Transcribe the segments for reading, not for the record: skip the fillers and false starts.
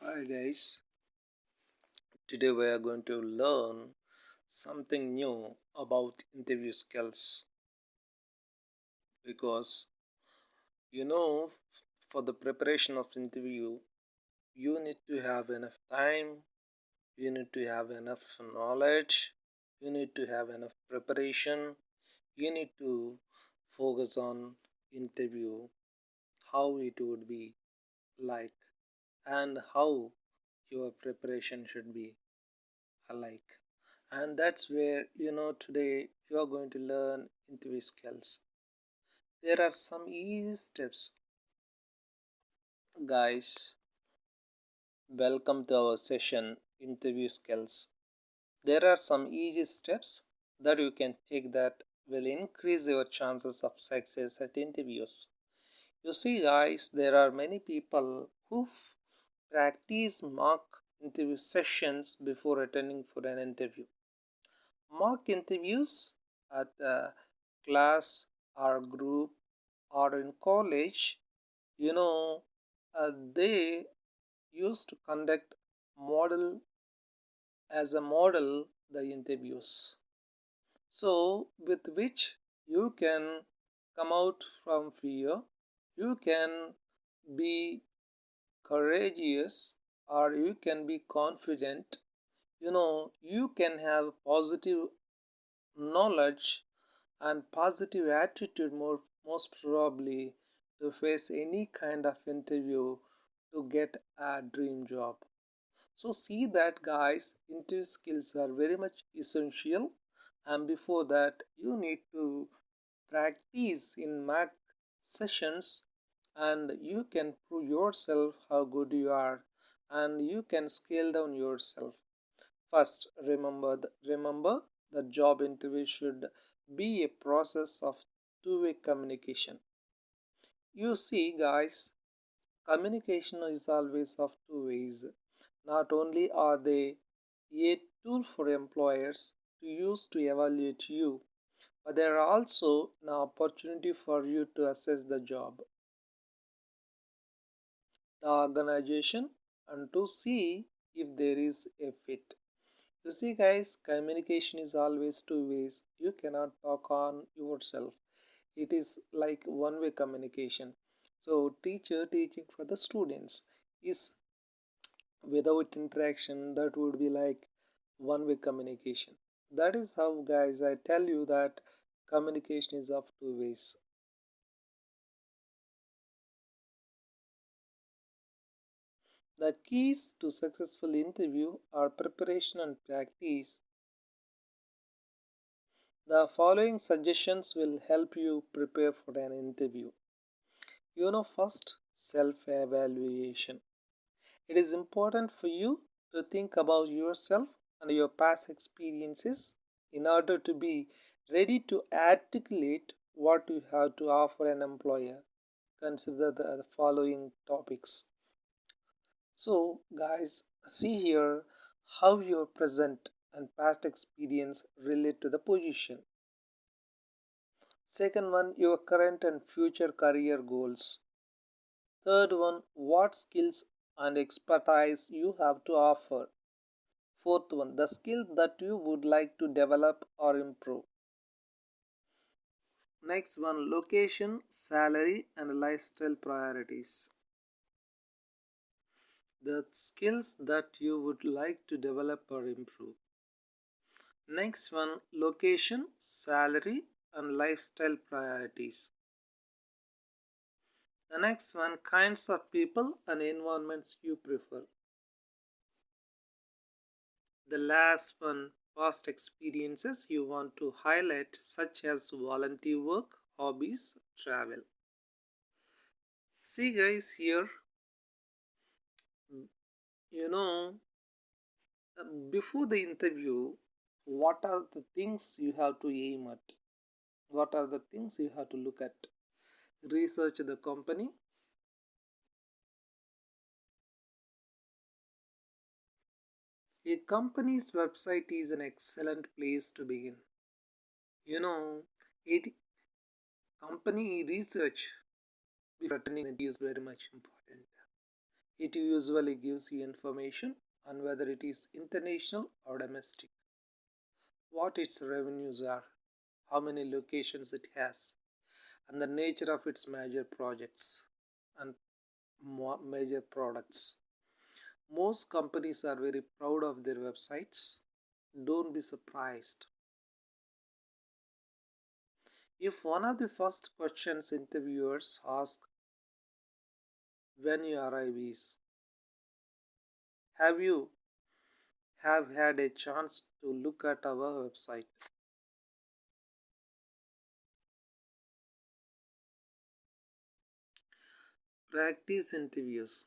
Hi guys, today we are going to learn something new about interview skills because you know for the preparation of interview you need to have enough time, you need to have enough knowledge, you need to have enough preparation, you need to focus on interview, how it would be like and how your preparation should be alike. And that's where today you are going to learn interview skills. There are some easy steps, guys. Welcome to our session interview skills. There are some easy steps that you can take that will increase your chances of success at interviews. You see, guys, there are many people who practice mock interview sessions before attending for an interview. Mock interviews at a class or group or in college, you know, they used to conduct model as a model the interviews. So, with which you can come out from fear, you can be courageous, or you can be confident. You can have positive knowledge and positive attitude most probably to face any kind of interview to get a dream job. So see that, guys, interview skills are very much essential, and before that you need to practice in mock sessions, and you can prove yourself how good you are, and you can scale down yourself. First, remember the job interview should be a process of two-way communication. You see, guys, communication is always of two ways. Not only are they a tool for employers to use to evaluate you, but they are also an opportunity for you to assess the job, the organization, and to see if there is a fit. You see, guys, communication is always two ways. You cannot talk on yourself. It is like one-way communication. So, teacher teaching for the students is without interaction. That would be like one-way communication. That is how, guys, I tell you that communication is of two ways. The keys to successful interview are preparation and practice. The following suggestions will help you prepare for an interview. First, self evaluation. It is important for you to think about yourself and your past experiences in order to be ready to articulate what you have to offer an employer. Consider the following topics. So, guys, see here how your present and past experience relate to the position. Second one, your current and future career goals. Third one, what skills and expertise you have to offer. Fourth one, the skill that you would like to develop or improve. Next one, location, salary, and lifestyle priorities. The skills that you would like to develop or improve. Next one, location, salary, and lifestyle priorities. The next one, kinds of people and environments you prefer. The last one, past experiences you want to highlight, such as volunteer work, hobbies, travel. See, guys, here, you know, before the interview, what are the things you have to aim at? What are the things you have to look at? Research the company. A company's website is an excellent place to begin. It company research before attending it is very much important. It usually gives you information on whether it is international or domestic, what its revenues are, how many locations it has, and the nature of its major projects and major products. Most companies are very proud of their websites. Don't be surprised if one of the first questions interviewers ask when you arrive is, have you have had a chance to look at our website? Practice interviews.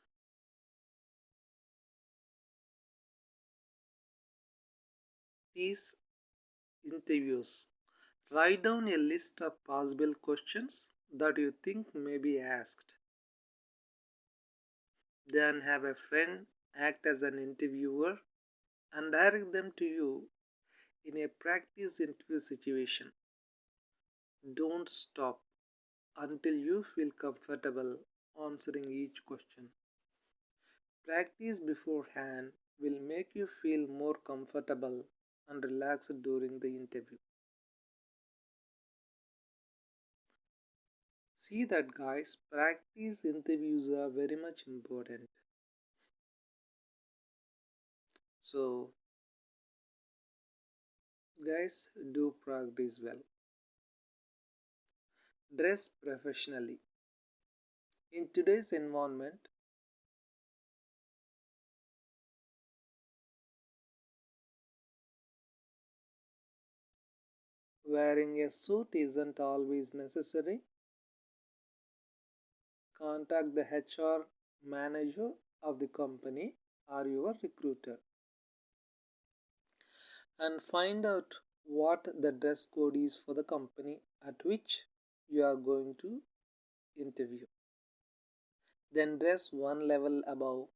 These interviews. Write down a list of possible questions that you think may be asked. Then have a friend act as an interviewer and direct them to you in a practice interview situation. Don't stop until you feel comfortable answering each question. Practice beforehand will make you feel more comfortable and relaxed during the interview. See that, guys, practice interviews are very much important. So, guys, do practice well. Dress professionally. In today's environment, wearing a suit isn't always necessary. Contact the HR manager of the company or your recruiter and find out what the dress code is for the company at which you are going to interview. Then dress one level above.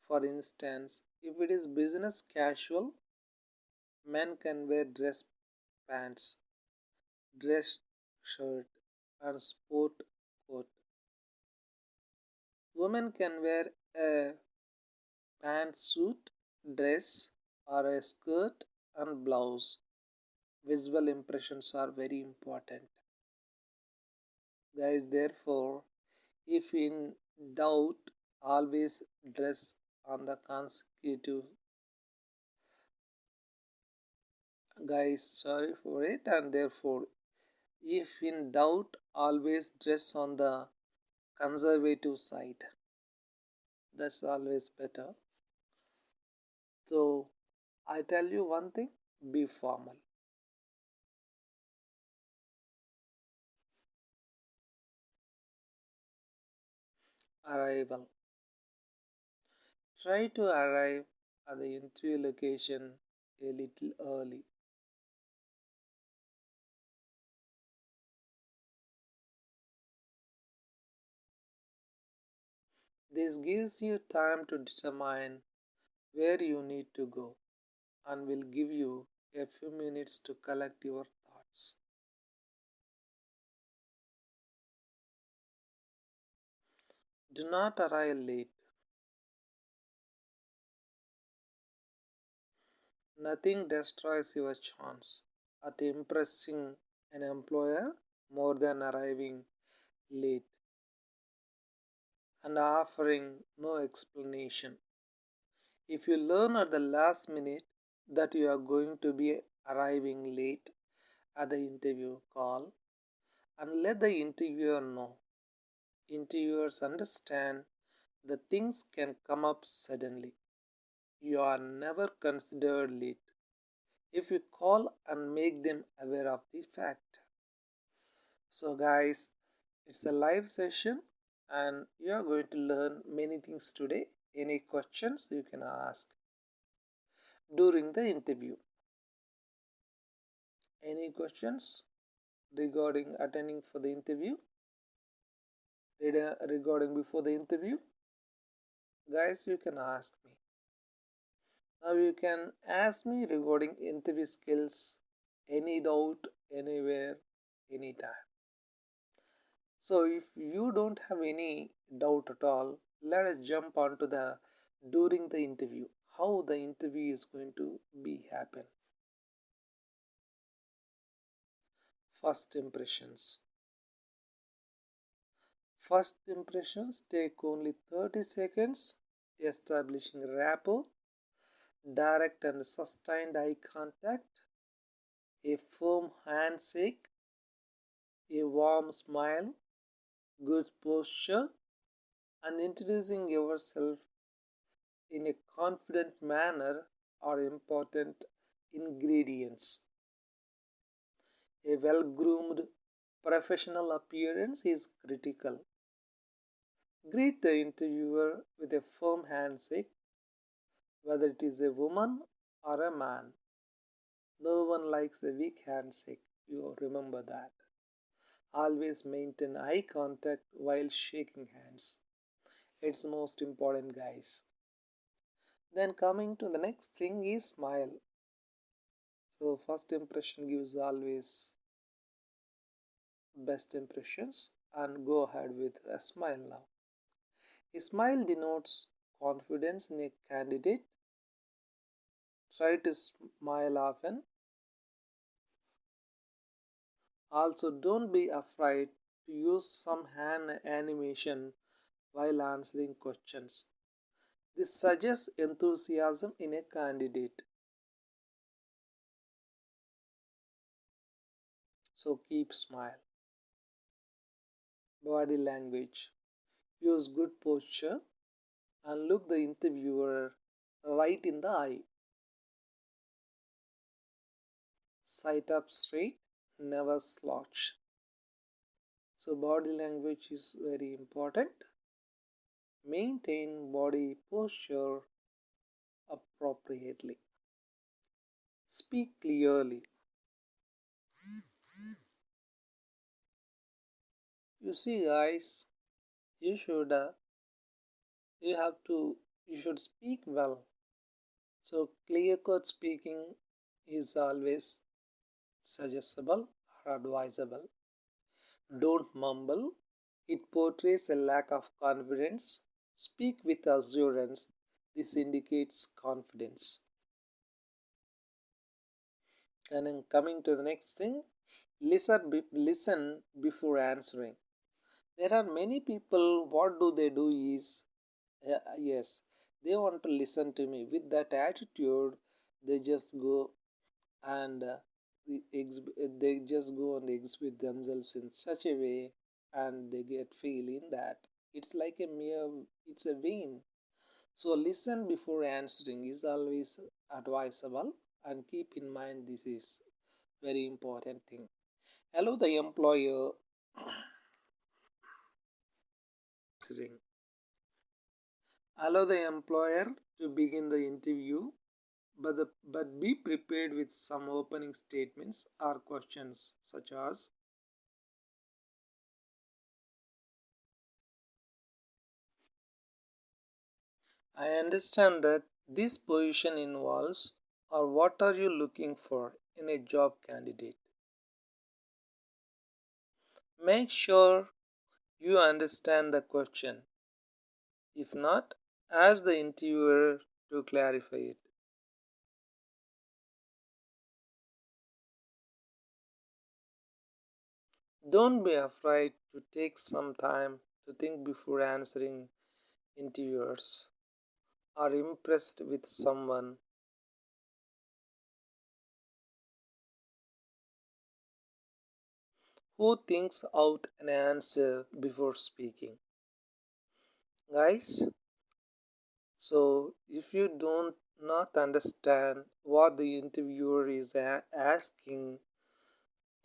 For instance, if it is business casual, men can wear dress pants, dress shirt, and sport coat. Women can wear a pantsuit, dress, or a skirt and blouse. Visual impressions are very important. Guys, therefore, if in doubt, always dress on the consecutive. Guys, sorry for it, and therefore, if in doubt, always dress on the conservative side. That's always better. So, I tell you one thing, be formal. Arrival. Try to arrive at the interview location a little early. This gives you time to determine where you need to go and will give you a few minutes to collect your thoughts. Do not arrive late. Nothing destroys your chance at impressing an employer more than arriving late and offering no explanation. If you learn at the last minute that you are going to be arriving late at the interview call and let the interviewer know. Interviewers understand that things can come up suddenly. You are never considered late if you call and make them aware of the fact. So, guys, it's a live session and you are going to learn many things today. Any questions you can ask during the interview. Any questions regarding attending for the interview? Regarding before the interview? Guys, you can ask me. Now you can ask me regarding interview skills, any doubt, anywhere, anytime. So if you don't have any doubt at all, let us jump onto the during the interview, how the interview is going to be happen. First impressions. First impressions take only 30 seconds, establishing rapport, direct and sustained eye contact, a firm handshake, a warm smile, good posture, and introducing yourself in a confident manner are important ingredients. A well groomed professional appearance is critical. Greet the interviewer with a firm handshake, whether it is a woman or a man. No one likes a weak handshake. You remember that. Always maintain eye contact while shaking hands. It's most important, guys. Then coming to the next thing is smile. So first impression gives always best impressions, and go ahead with a smile now. A smile denotes confidence in a candidate. Try to smile often. Also, don't be afraid to use some hand animation while answering questions. This suggests enthusiasm in a candidate. So keep smile. Body language. Use good posture and look the interviewer right in the eye. Sit up straight, never slouch. So body language is very important. Maintain body posture appropriately. Speak clearly. You see, guys, you should you have to you should speak well. So clear cut speaking is always suggestible or advisable. Don't mumble. It portrays a lack of confidence. Speak with assurance. This indicates confidence. And then coming to the next thing, listen before answering. There are many people, what do they do is, yes, they want to listen to me. With that attitude, they just go and they just go and exhibit themselves in such a way, and they get feeling that it's like a mere, it's a vain. So listen before answering is always advisable, and keep in mind this is very important thing. Allow the employer answering. Allow the employer to begin the interview, but be prepared with some opening statements or questions such as, I understand that this position involves, or what are you looking for in a job candidate? Make sure you understand the question. If not, ask the interviewer to clarify it. Don't be afraid to take some time to think before answering. Interviewers are impressed with someone who thinks out an answer before speaking. Guys, so if you don't not understand what the interviewer is asking,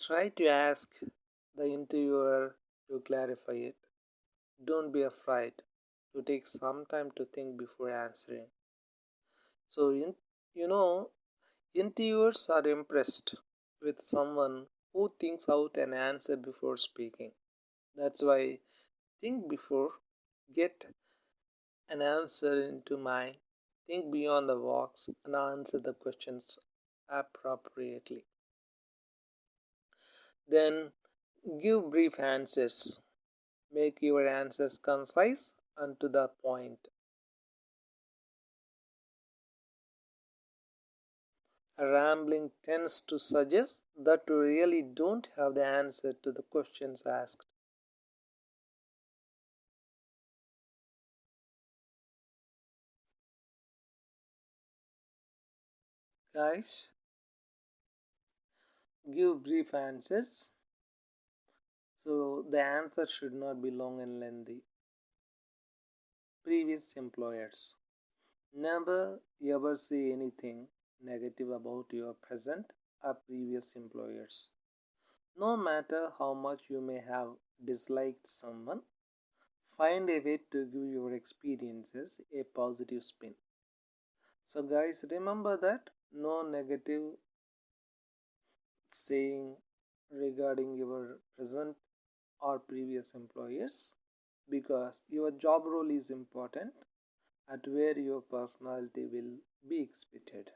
try to ask the interviewer to clarify it. Don't be afraid to take some time to think before answering. So, you know, interviewers are impressed with someone who thinks out an answer before speaking. That's why think before, get an answer into mind, think beyond the box, and answer the questions appropriately. Then give brief answers. Make your answers concise and to the point. Rambling tends to suggest that you really don't have the answer to the questions asked. Guys, give brief answers. So the answer should not be long and lengthy. Previous employers. Never ever say anything negative about your present or previous employers. No matter how much you may have disliked someone, find a way to give your experiences a positive spin. So, guys, remember that no negative saying regarding your present or previous employers because your job role is important at where your personality will be expected.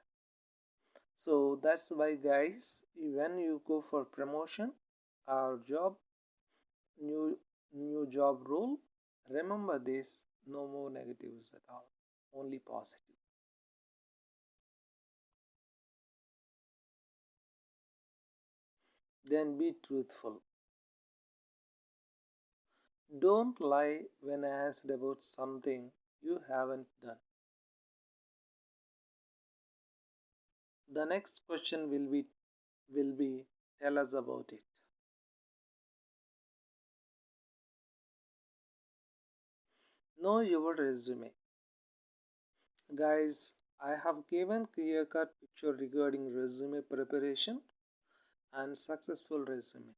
So that's why, guys, when you go for promotion or job, new new job role, remember this: no more negatives at all, only positive. Then be truthful. Don't lie when asked about something you haven't done. The next question will be tell us about it. Know your resume. Guys, I have given clear cut picture regarding resume preparation and successful resume.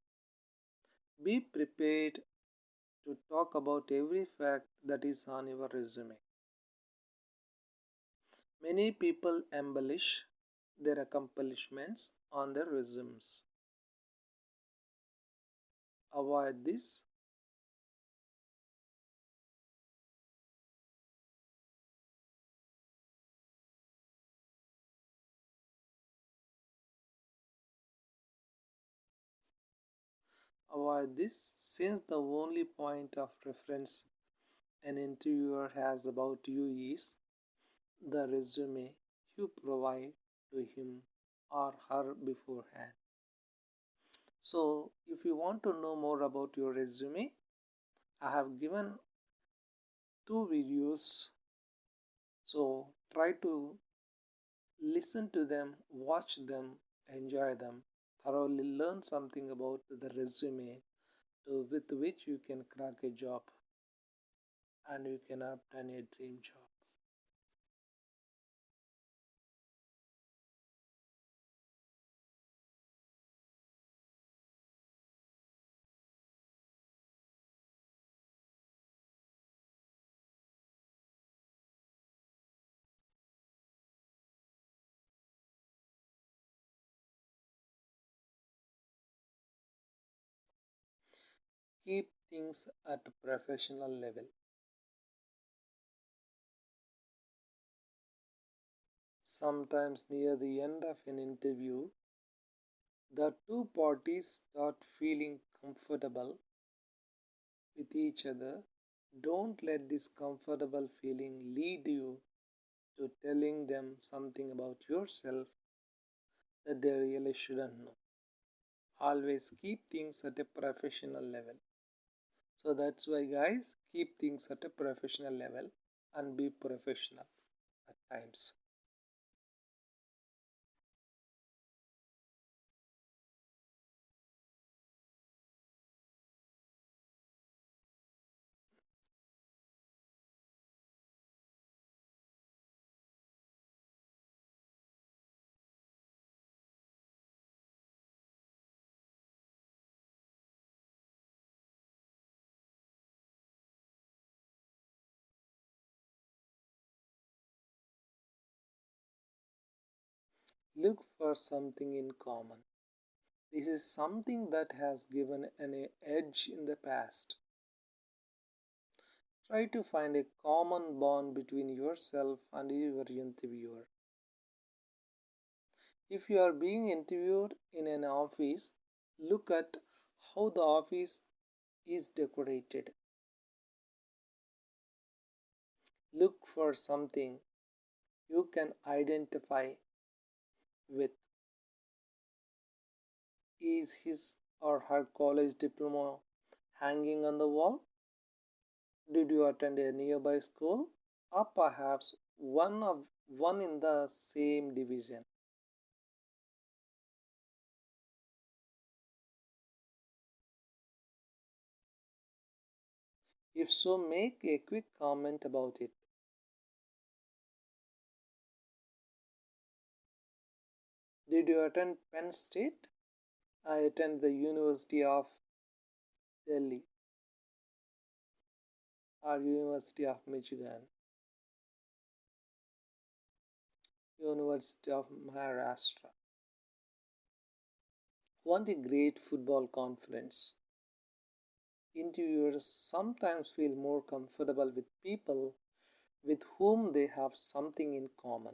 Be prepared to talk about every fact that is on your resume. Many people embellish their accomplishments on their resumes. Avoid this. Avoid this since the only point of reference an interviewer has about you is the resume you provide to him or her beforehand. So, if you want to know more about your resume, I have given two videos. So, try to listen to them, watch them, enjoy them, thoroughly learn something about the resume with which you can crack a job and you can obtain a dream job. Keep things at a professional level. Sometimes near the end of an interview, the two parties start feeling comfortable with each other. Don't let this comfortable feeling lead you to telling them something about yourself that they really shouldn't know. Always keep things at a professional level. So that's why, guys, keep things at a professional level and be professional at times. Look for something in common. This is something that has given an edge in the past. Try to find a common bond between yourself and your interviewer. If you are being interviewed in an office, look at how the office is decorated. Look for something you can identify with. Is his or her college diploma hanging on the wall? Did you attend a nearby school? Or perhaps one in the same division? If so, make a quick comment about it. Did you attend Penn State? I attend the University of Delhi or University of Michigan, University of Maharashtra. Want a great football conference? Interviewers sometimes feel more comfortable with people with whom they have something in common.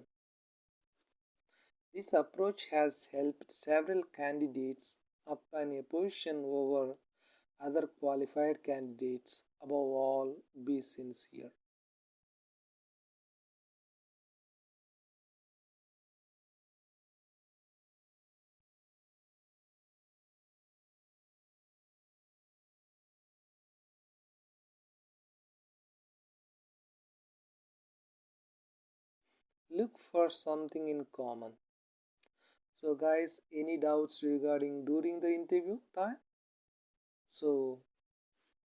This approach has helped several candidates obtain a position over other qualified candidates. Above all, be sincere. Look for something in common. So, guys, any doubts regarding during the interview time? So,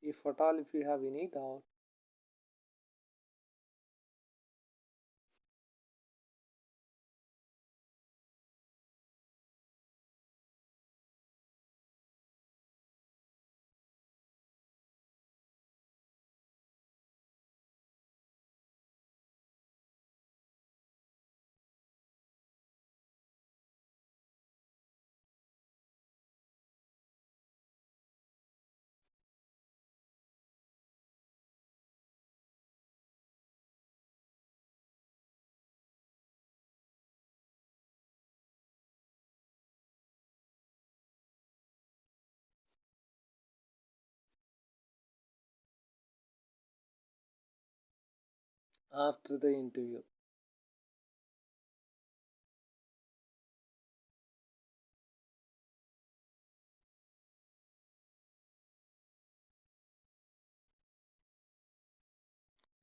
if at all, if you have any doubt, after the interview,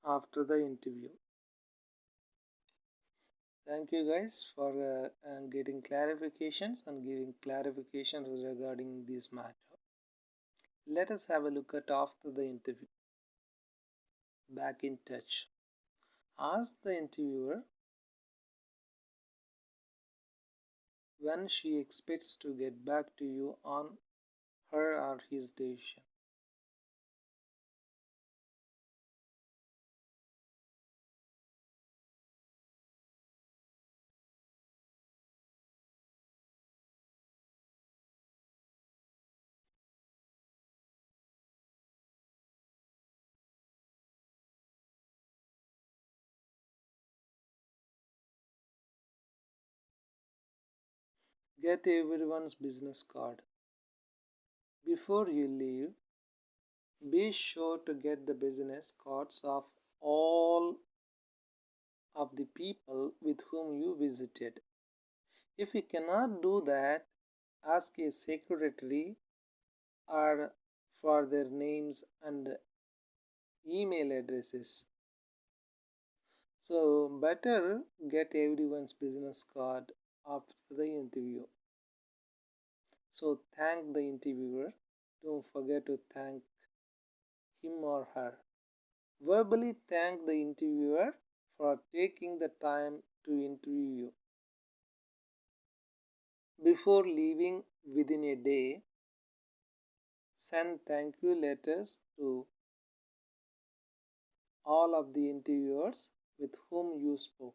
after the interview. Thank you guys for getting clarifications and giving clarifications regarding this matter. Let us have a look at after the interview. Back in touch. Ask the interviewer when she expects to get back to you on her or his decision. Get everyone's business card. Before you leave, be sure to get the business cards of all of the people with whom you visited. If you cannot do that, ask a secretary or for their names and email addresses. So, better get everyone's business card after the interview. So, thank the interviewer. Don't forget to thank him or her. Verbally thank the interviewer for taking the time to interview you. Before leaving within a day, send thank you letters to all of the interviewers with whom you spoke.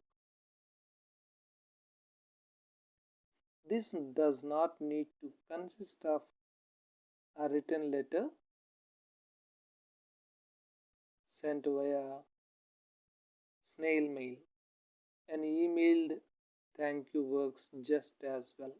This does not need to consist of a written letter sent via snail mail. An emailed thank you works just as well.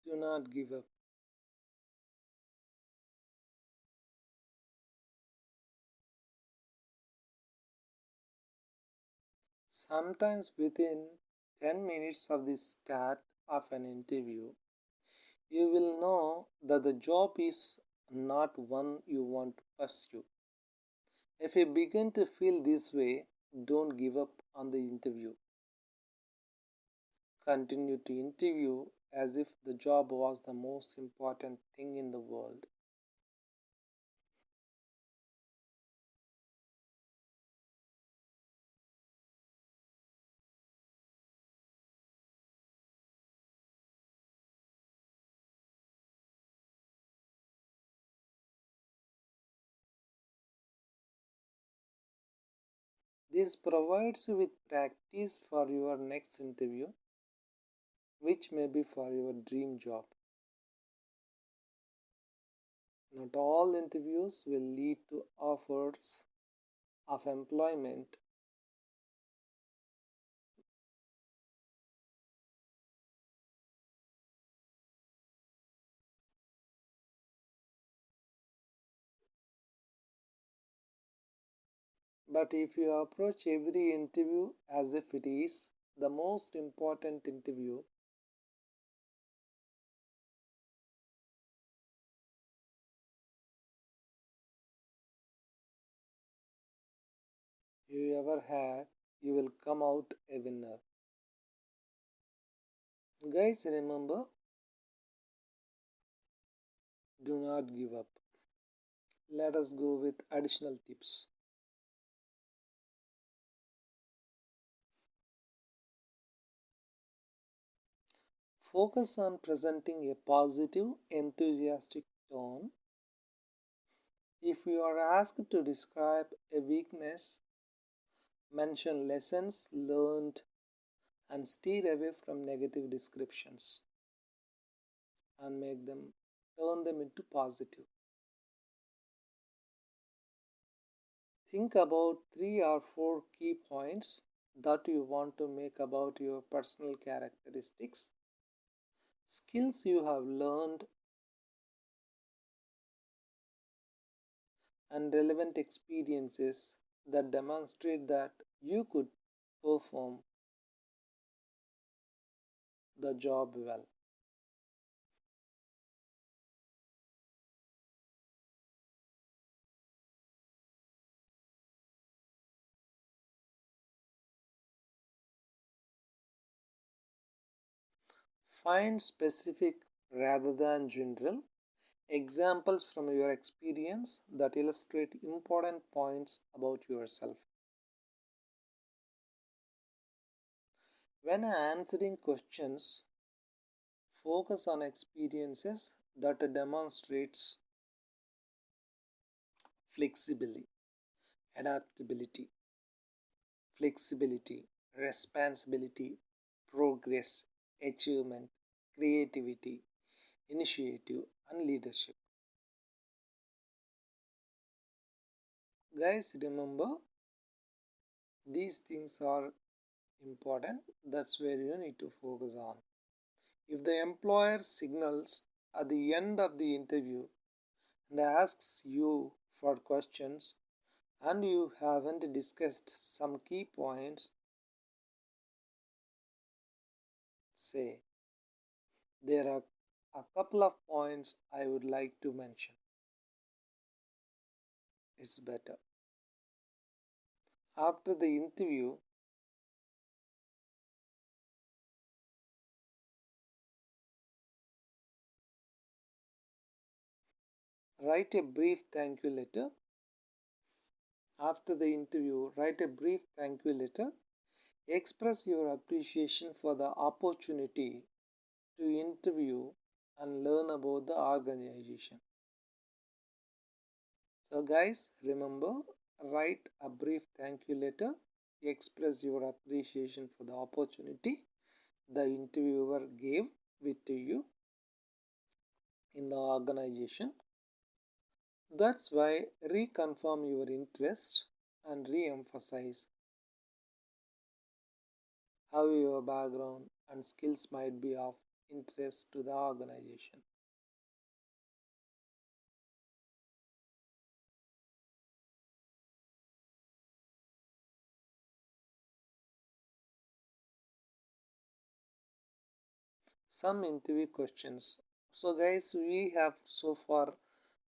Do not give up. Sometimes within 10 minutes of the start of an interview, you will know that the job is not one you want to pursue. If you begin to feel this way, don't give up on the interview. Continue to interview as if the job was the most important thing in the world. This provides you with practice for your next interview, which may be for your dream job. Not all interviews will lead to offers of employment, but if you approach every interview as if it is the most important interview, you ever had, you will come out a winner. Guys, remember, do not give up. Let us go with additional tips. Focus on presenting a positive, enthusiastic tone. If you are asked to describe a weakness, mention lessons learned and steer away from negative descriptions and make them turn them into positive. Think about 3 or 4 key points that you want to make about your personal characteristics, skills you have learned, and relevant experiences that demonstrate that you could perform the job well. Find specific rather than general examples from your experience that illustrate important points about yourself. When answering questions, focus on experiences that demonstrates flexibility, adaptability, flexibility, responsibility, progress, achievement, creativity, initiative, and leadership. Guys, remember these things are important. That's where you need to focus on. If the employer signals at the end of the interview and asks you for questions and you haven't discussed some key points, say, there are a couple of points I would like to mention. It's better. After the interview, write a brief thank you letter. After the interview, write a brief thank you letter. Express your appreciation for the opportunity to interview and learn about the organization. So, guys, remember, write a brief thank you letter. Express your appreciation for the opportunity the interviewer gave with to you in the organization. That's why reconfirm your interest and re-emphasize how your background and skills might be of interest to the organization. Some interview questions. So, guys, we have so far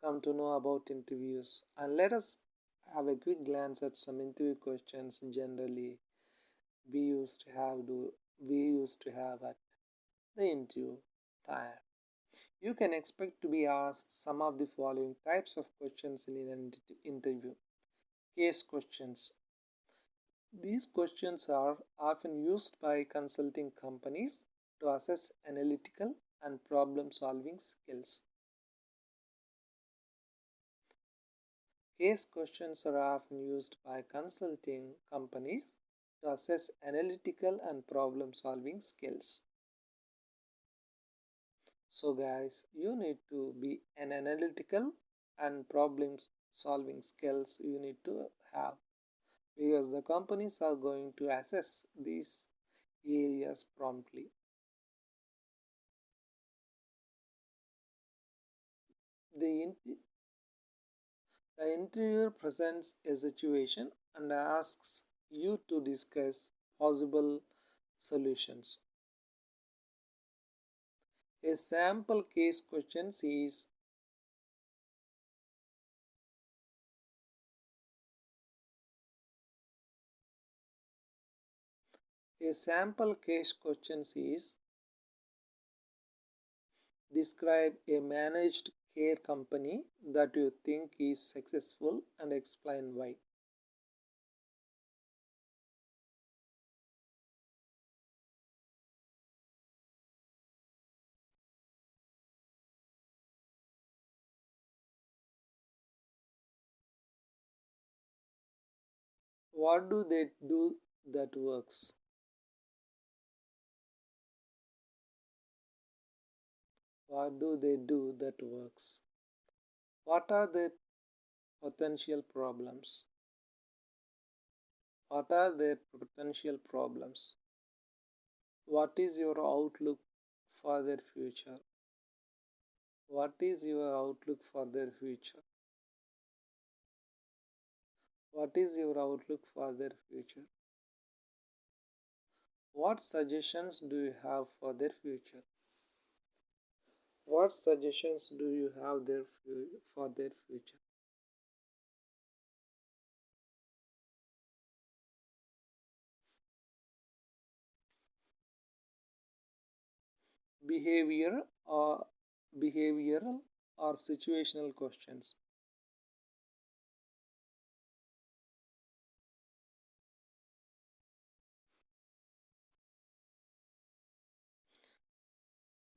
come to know about interviews, and let us have a quick glance at some interview questions generally we used to have do we used to have at the interview time. You can expect to be asked some of the following types of questions in an interview. Case questions. These questions are often used by consulting companies to assess analytical and problem solving skills. Case questions are often used by consulting companies to assess analytical and problem solving skills. So, guys, you need to be an analytical and problem solving skills you need to have, because the companies are going to assess these areas promptly. The, the interviewer presents a situation and asks you to discuss possible solutions. A sample case question is a sample case question is describe a managed care company that you think is successful and explain why. What do they do that works? What do they do that works? What are the potential problems? What are their potential problems? What is your outlook for their future? What is your outlook for their future? What is your outlook for their future? What suggestions do you have for their future? What suggestions do you have there for their future? Behavior or behavioral or situational questions.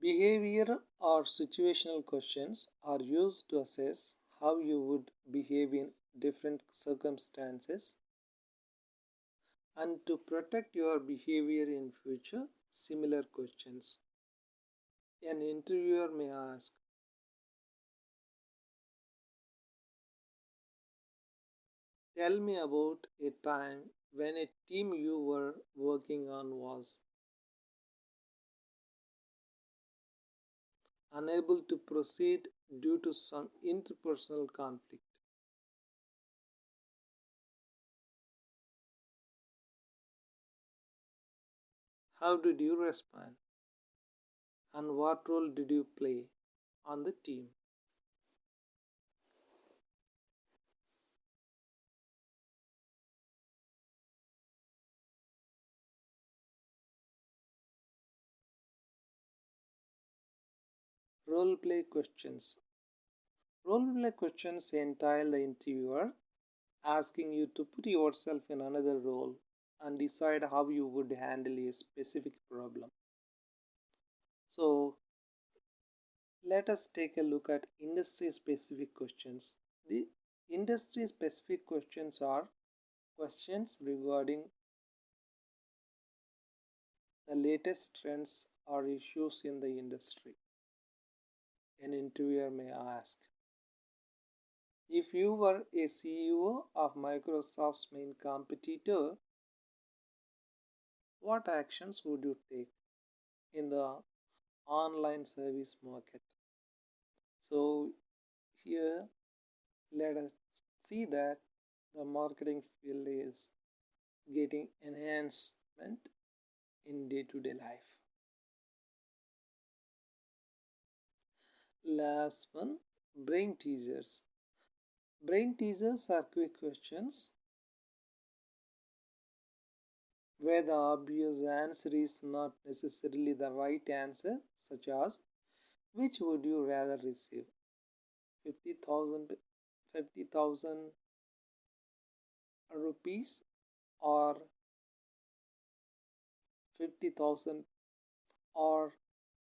Behavior or situational questions are used to assess how you would behave in different circumstances and to protect your behavior in future. Similar questions. An interviewer may ask, tell me about a time when a team you were working on was unable to proceed due to some interpersonal conflict. How did you respond? And what role did you play on the team? Role play questions. Role play questions entail the interviewer asking you to put yourself in another role and decide how you would handle a specific problem. So, let us take a look at industry specific questions. The industry specific questions are questions regarding the latest trends or issues in the industry. An interviewer may ask, if you were a CEO of Microsoft's main competitor, what actions would you take in the online service market. So here let us see that the marketing field is getting enhancement in day-to-day life. Last one, brain teasers. Brain teasers are quick questions where the obvious answer is not necessarily the right answer, such as which would you rather receive? 50,000 50,000 rupees or 50,000 or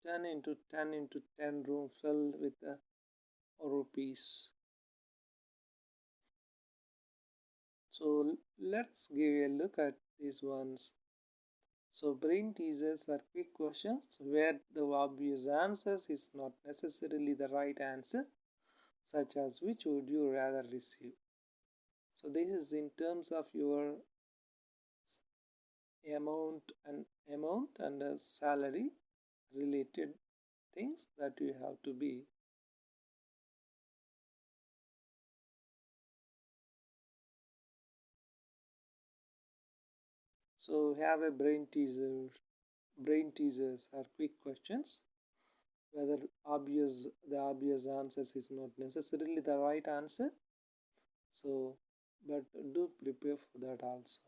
10 into 10 into 10 room filled with rupees. So let's give a look at these ones. So brain teasers are quick questions where the obvious answers is not necessarily the right answer, such as which would you rather receive. So this is in terms of your amount and salary related things that you have to be. So have a brain teaser. Brain teasers are quick questions whether the obvious answers is not necessarily the right answer. So but do prepare for that also.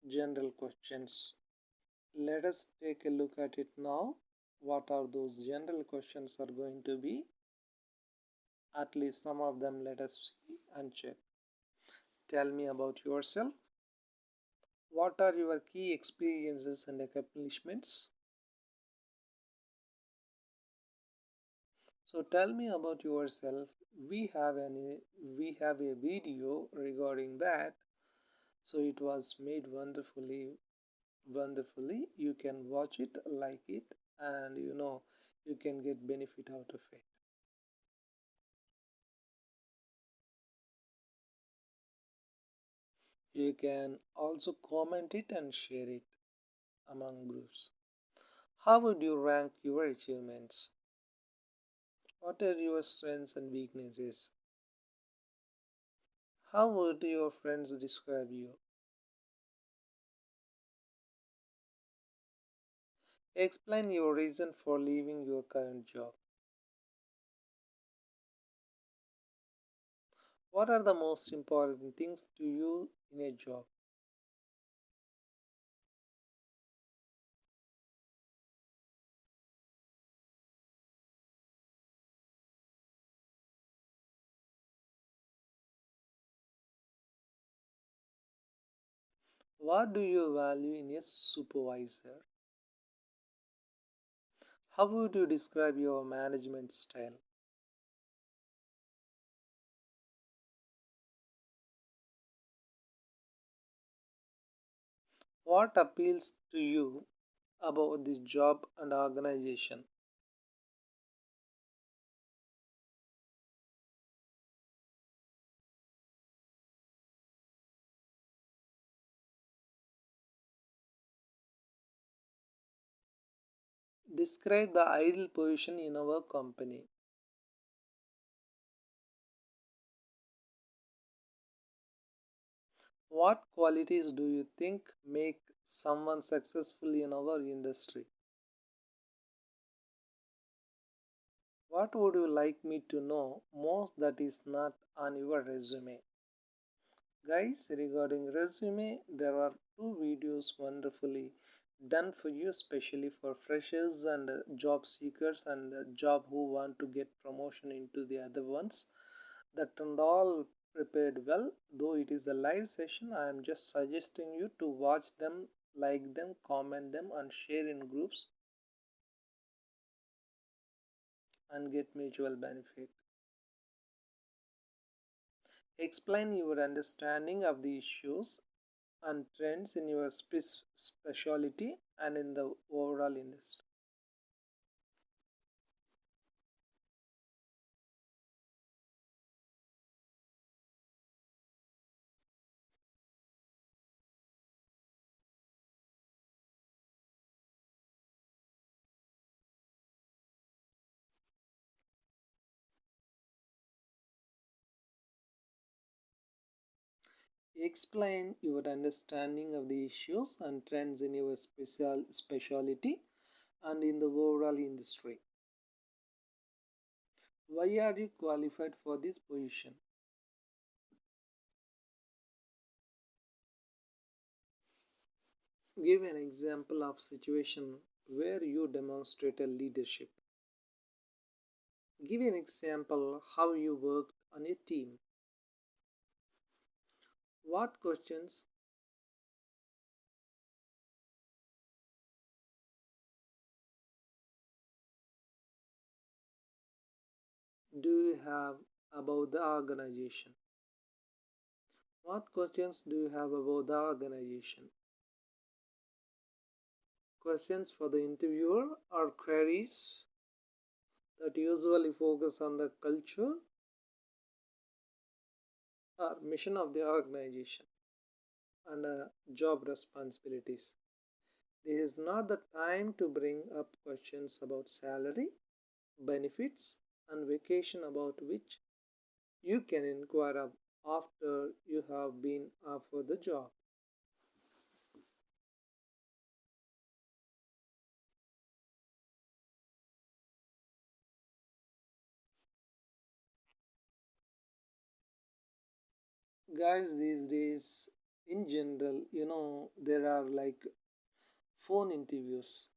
General questions. Let us take a look at it now. What are those general questions are going to be? At least some of them let us see and check. Tell me about yourself. What are your key experiences and accomplishments? So tell me about yourself. We have a video regarding that. So it was made wonderfully. You can watch it, like it, and you can get benefit out of it. You can also comment it and share it among groups. How would you rank your achievements? What are your strengths and weaknesses? How would your friends describe you? Explain your reason for leaving your current job. What are the most important things to you in a job? What do you value in a supervisor? How would you describe your management style? What appeals to you about this job and organization? Describe the ideal position in our company. What qualities do you think make someone successful in our industry? What would you like me to know most that is not on your resume? Guys, regarding resume, there are two videos wonderfully done for you, especially for freshers and job seekers and job who want to get promotion into the other ones. That and all prepared well. Though it is a live session, I am just suggesting you to watch them, like them, comment them, and share in groups and get mutual benefit. Explain your understanding of the issues and trends in your specialty and in the overall industry. Explain your understanding of the issues and trends in your specialty and in the overall industry. Why are you qualified for this position? Give an example of situation where you demonstrated leadership. Give an example how you worked on a team. What questions do you have about the organization? What questions do you have about the organization? Questions for the interviewer are queries that usually focus on the culture or mission of the organization and job responsibilities. This is not the time to bring up questions about salary, benefits, and vacation about which you can inquire after you have been offered the job. Guys, these days, in general, there are like phone interviews.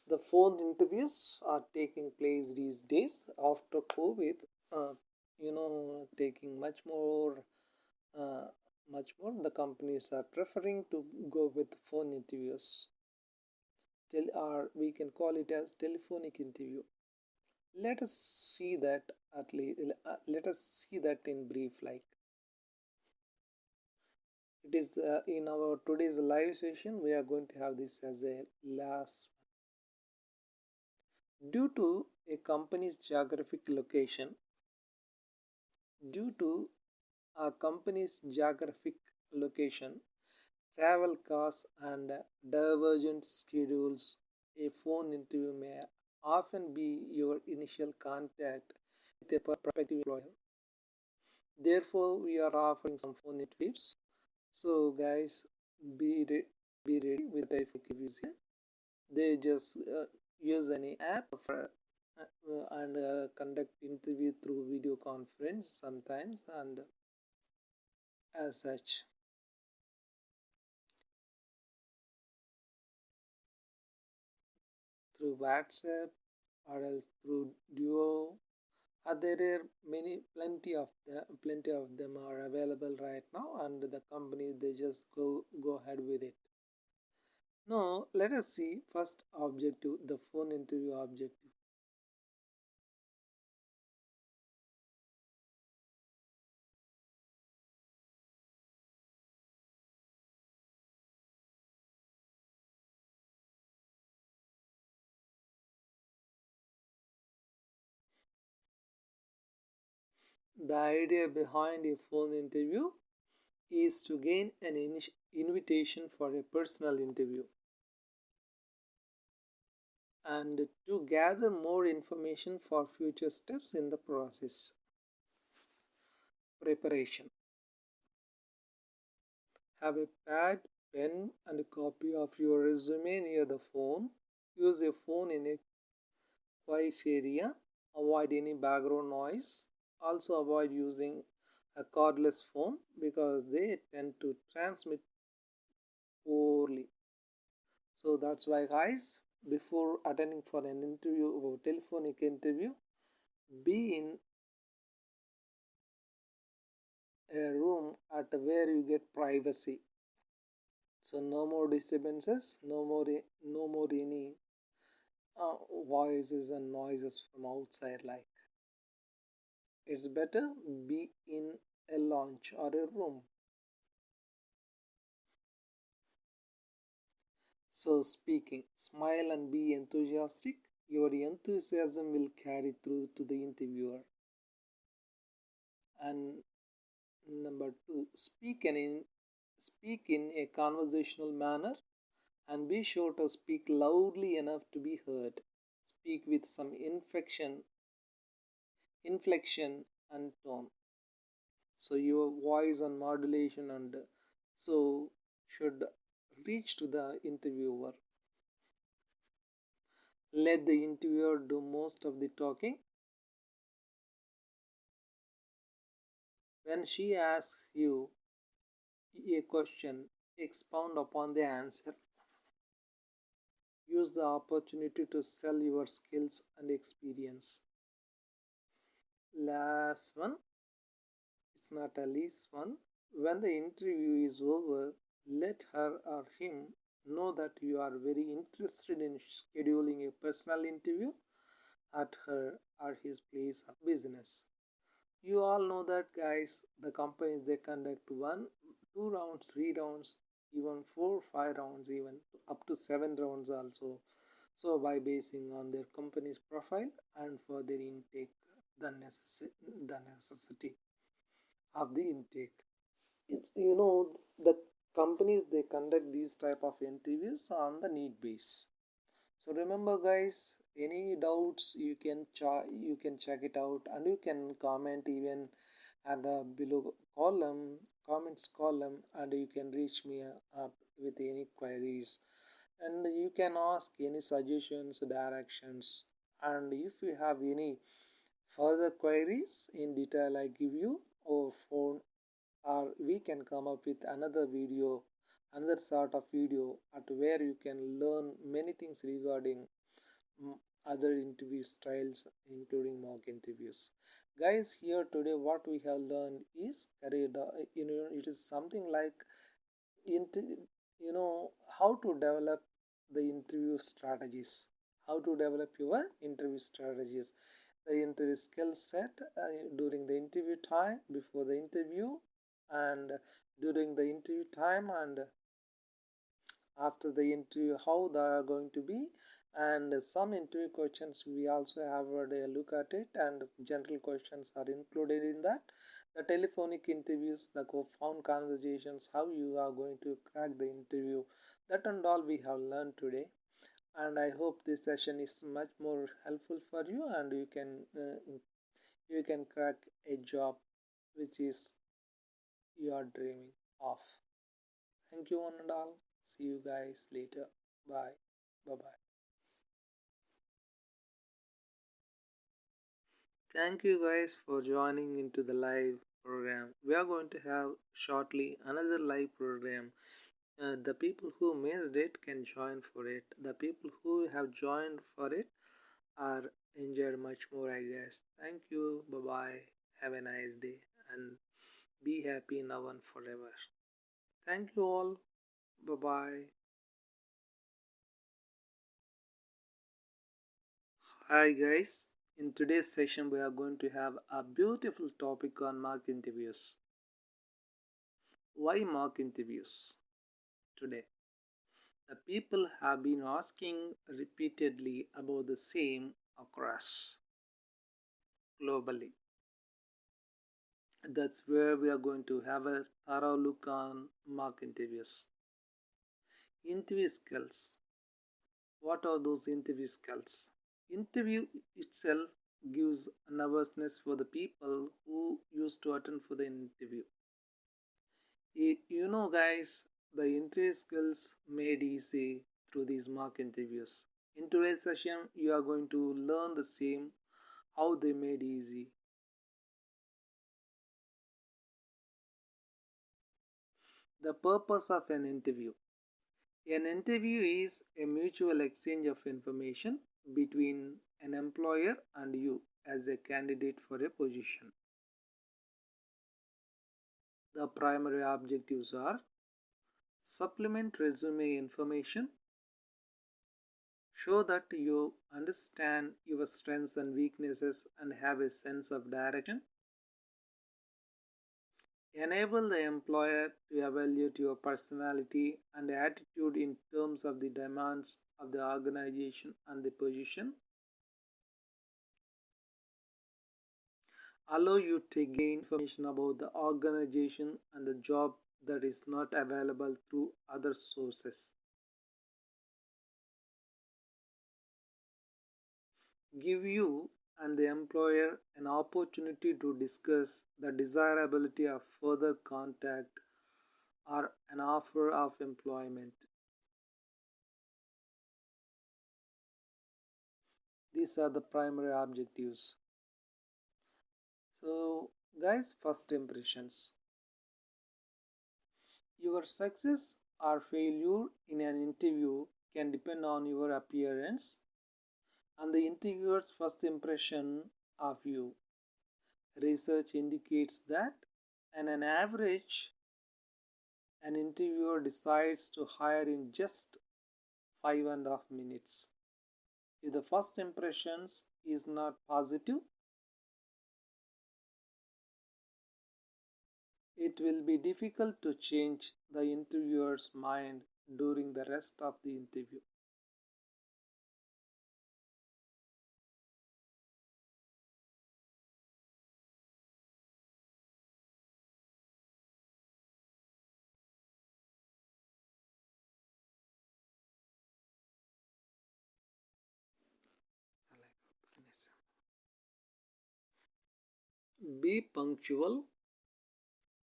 The phone interviews are taking place these days after COVID, taking uh, much more. The companies are preferring to go with phone interviews. Or we can call it as telephonic interview. Let us see that at least. Let us see that in brief. Like it is in our today's live session, we are going to have this as a last. Due to a company's geographic location, due to a company's geographic location, travel costs, and divergent schedules, a phone interview may often be your initial contact with a prospective employer. Therefore, we are offering some phone interviews. So, guys, be ready with the interviews here. They just use any app for, and conduct interview through video conference sometimes and as such through WhatsApp or else through Duo. There are plenty of them are available right now, and the company they just go ahead with it. Now let us see first objective, the phone interview objective. The idea behind a phone interview is to gain an invitation for a personal interview and to gather more information for future steps in the process. Preparation. Have a pad, pen, and a copy of your resume near the phone. Use a phone in a quiet area. Avoid any background noise. Also, avoid using a cordless phone because they tend to transmit poorly. So that's why, guys, before attending for an interview or telephonic interview, be in a room at where you get privacy. So no more disturbances, no more any voices and noises from outside. Like it's better be in a lounge or a room. So speaking, smile and be enthusiastic. Your enthusiasm will carry through to the interviewer. And number two, speak in a conversational manner and be sure to speak loudly enough to be heard. Speak with some inflection and tone. So your voice and modulation and so should reach to the interviewer. Let the interviewer do most of the talking. When she asks you a question, expound upon the answer. Use the opportunity to sell your skills and experience. Last one, it's not a least one. When the interview is over, let her or him know that you are very interested in scheduling a personal interview at her or his place of business. You all know that, guys, the companies they conduct one, 2 rounds, 3 rounds, even 4, 5 rounds, even up to 7 rounds also. So by basing on their company's profile and for their intake, the necessity of the intake. It's the companies they conduct these type of interviews on the need base. So remember, guys, any doubts you can check it out and you can comment even at the below column comments column, and you can reach me up with any queries, and you can ask any suggestions, directions, and if you have any further queries in detail I give you over phone, or we can come up with another video, another sort of video at where you can learn many things regarding other interview styles including mock interviews. Guys, here today what we have learned is career it is something like inter- how to develop the interview strategies, how to develop your interview strategies, the interview skill set during the interview time, before the interview, and during the interview time, and after the interview how they are going to be, and some interview questions we also have a look at it, and general questions are included in that, the telephonic interviews, the phone conversations, how you are going to crack the interview, that and all we have learned today. And I hope this session is much more helpful for you, and you can crack a job which is you are dreaming of. Thank you one and all. See you guys later. Bye. Bye bye. Thank you guys for joining into the live program. We are going to have shortly another live program. The people who missed it can join for it. The people who have joined for it are enjoyed much more, I guess. Thank you. Bye bye. Have a nice day and be happy now and forever. Thank you all. Bye bye. Hi guys. In today's session, we are going to have a beautiful topic on mock interviews. Why mock interviews? Today, the people have been asking repeatedly about the same across globally. That's where we are going to have a thorough look on mock interviews. Interview skills. What are those interview skills? Interview itself gives nervousness for the people who used to attend for the interview. Guys, the interview skills made easy through these mock interviews. In today's session, you are going to learn the same, how they made easy. The purpose of an interview. An interview is a mutual exchange of information between an employer and you as a candidate for a position. The primary objectives are supplement resume information, show that you understand your strengths and weaknesses and have a sense of direction, enable the employer to evaluate your personality and attitude in terms of the demands of the organization and the position, allow you to gain information about the organization and the job that is not available through other sources, give you and the employer an opportunity to discuss the desirability of further contact or an offer of employment. These are the primary objectives. So, guys, first impressions. Your success or failure in an interview can depend on your appearance and the interviewer's first impression of you. Research indicates that on an average, an interviewer decides to hire in just 5.5 minutes. If the first impressions is not positive, it will be difficult to change the interviewer's mind during the rest of the interview. Be punctual.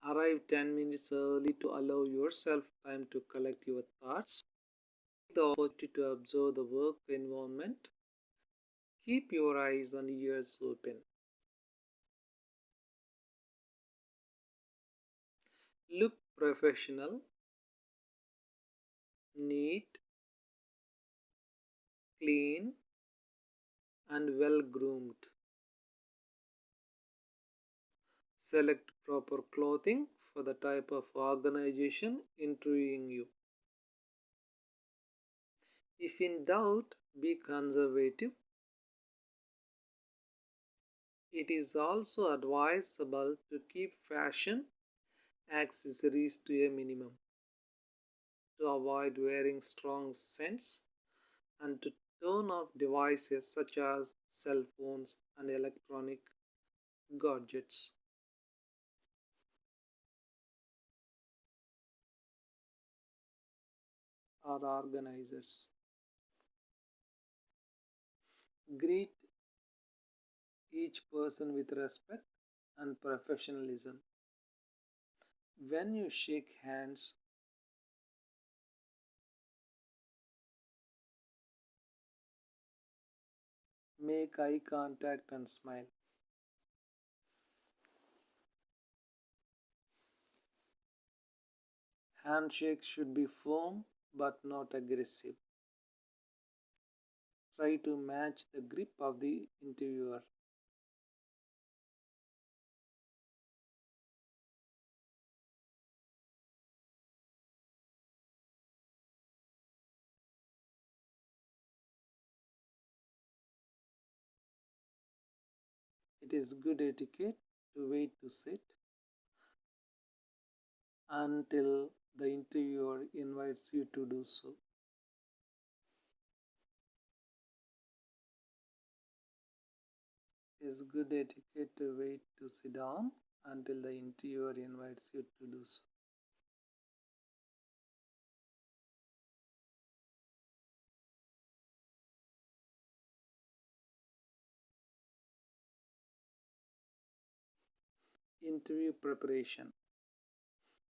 Arrive 10 minutes early to allow yourself time to collect your thoughts. Take the opportunity to observe the work environment. Keep your eyes and ears open. Look professional, neat, clean, and well groomed. Select proper clothing for the type of organization interviewing you. If in doubt, be conservative. It is also advisable to keep fashion accessories to a minimum, to avoid wearing strong scents, and to turn off devices such as cell phones and electronic gadgets. Or organizers. Greet each person with respect and professionalism. When you shake hands, make eye contact and smile. Handshakes should be firm but not aggressive. Try to match the grip of the interviewer. It is good etiquette to wait to sit until the interviewer invites you to do so. It is good etiquette to wait to sit down until the interviewer invites you to do so. Interview preparation.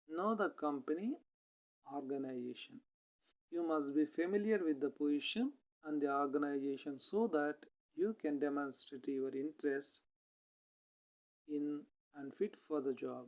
Know the company organization. You must be familiar with the position and the organization so that you can demonstrate your interest in and fit for the job.